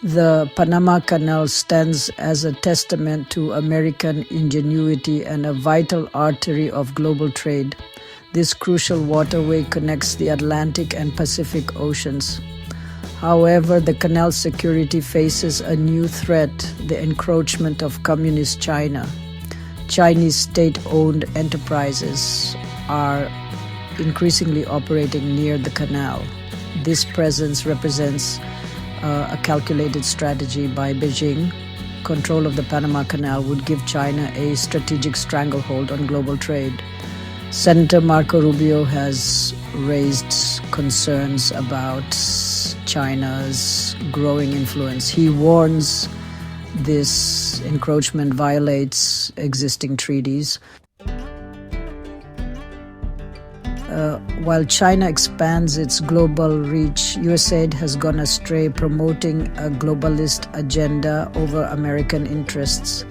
The Panama Canal stands as a testament to American ingenuity and a vital artery of global trade. This crucial waterway connects the Atlantic and Pacific Oceans. However, the canal's security faces a new threat: the encroachment of Communist China. Chinese state-owned enterprises are increasingly operating near the canal. This presence represents a calculated strategy by Beijing. Control of the Panama Canal would give China a strategic stranglehold on global trade. Senator Marco Rubio has raised concerns about China's growing influence. He warns this encroachment violates existing treaties. While China expands its global reach, USAID has gone astray, promoting a globalist agenda over American interests.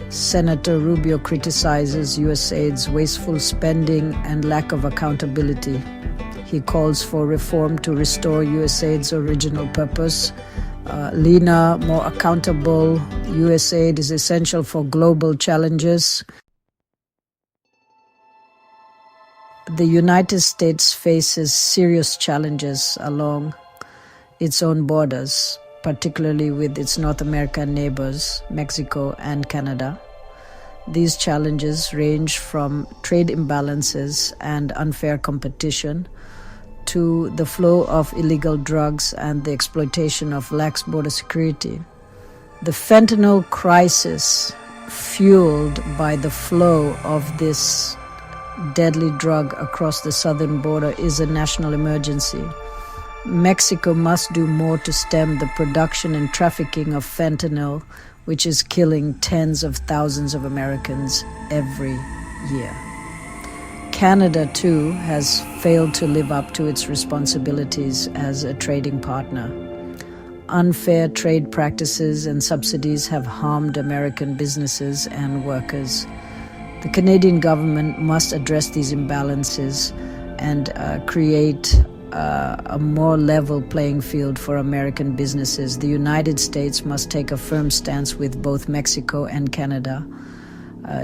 Senator Rubio criticizes USAID's wasteful spending and lack of accountability. He calls for reform to restore USAID's original purpose. Leaner, more accountable USAID is essential for global challenges. The United States faces serious challenges along its own borders, particularly with its North American neighbors, Mexico and Canada. These challenges range from trade imbalances and unfair competition to the flow of illegal drugs and the exploitation of lax border security. The fentanyl crisis, fueled by the flow of this deadly drug across the southern border, is a national emergency. Mexico must do more to stem the production and trafficking of fentanyl, which is killing tens of thousands of Americans every year. Canada, too, has failed to live up to its responsibilities as a trading partner. Unfair trade practices and subsidies have harmed American businesses and workers. The Canadian government must address these imbalances and create a more level playing field for American businesses. The United States must take a firm stance with both Mexico and Canada,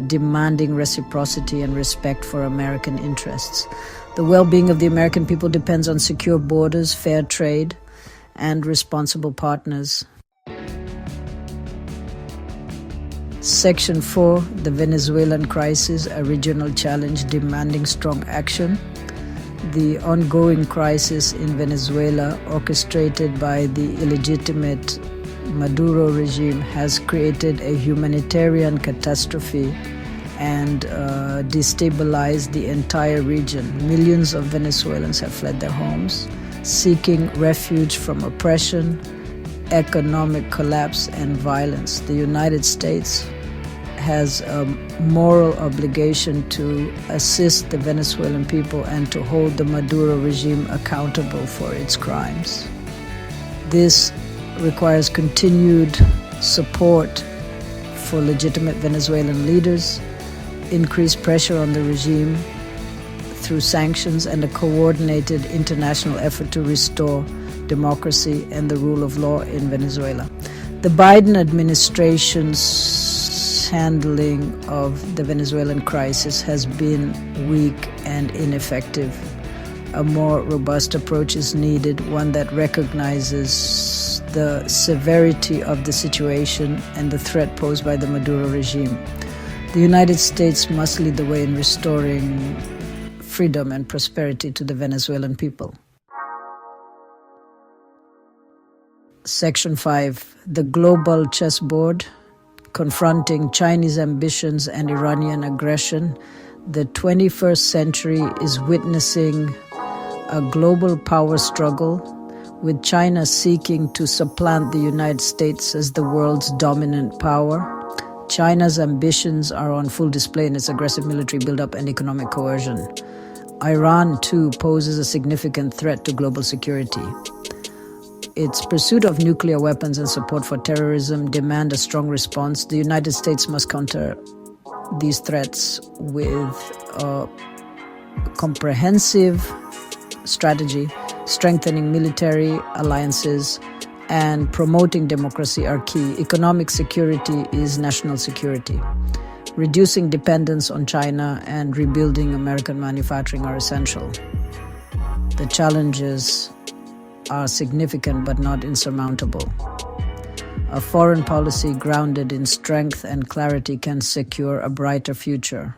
demanding reciprocity and respect for American interests. The well-being of the American people depends on secure borders, fair trade, and responsible partners. Section 4, the Venezuelan crisis, a regional challenge demanding strong action. The ongoing crisis in Venezuela, orchestrated by the illegitimate Maduro regime, has created a humanitarian catastrophe and destabilized the entire region. Millions of Venezuelans have fled their homes, seeking refuge from oppression, economic collapse, and violence. The United States has a moral obligation to assist the Venezuelan people and to hold the Maduro regime accountable for its crimes. This requires continued support for legitimate Venezuelan leaders, increased pressure on the regime through sanctions, and a coordinated international effort to restore democracy and the rule of law in Venezuela. The Biden administration's handling of the Venezuelan crisis has been weak and ineffective. A more robust approach is needed, one that recognizes the severity of the situation and the threat posed by the Maduro regime. The United States must lead the way in restoring freedom and prosperity to the Venezuelan people. Section 5, the global chessboard, confronting Chinese ambitions and Iranian aggression. The 21st century is witnessing a global power struggle, with China seeking to supplant the United States as the world's dominant power. China's ambitions are on full display in its aggressive military buildup and economic coercion. Iran, too, poses a significant threat to global security. Its pursuit of nuclear weapons and support for terrorism demand a strong response. The United States must counter these threats with a comprehensive strategy, strengthening military alliances, and promoting democracy are key. Economic security is national security. Reducing dependence on China and rebuilding American manufacturing are essential. The challenges are significant but not insurmountable. A foreign policy grounded in strength and clarity can secure a brighter future.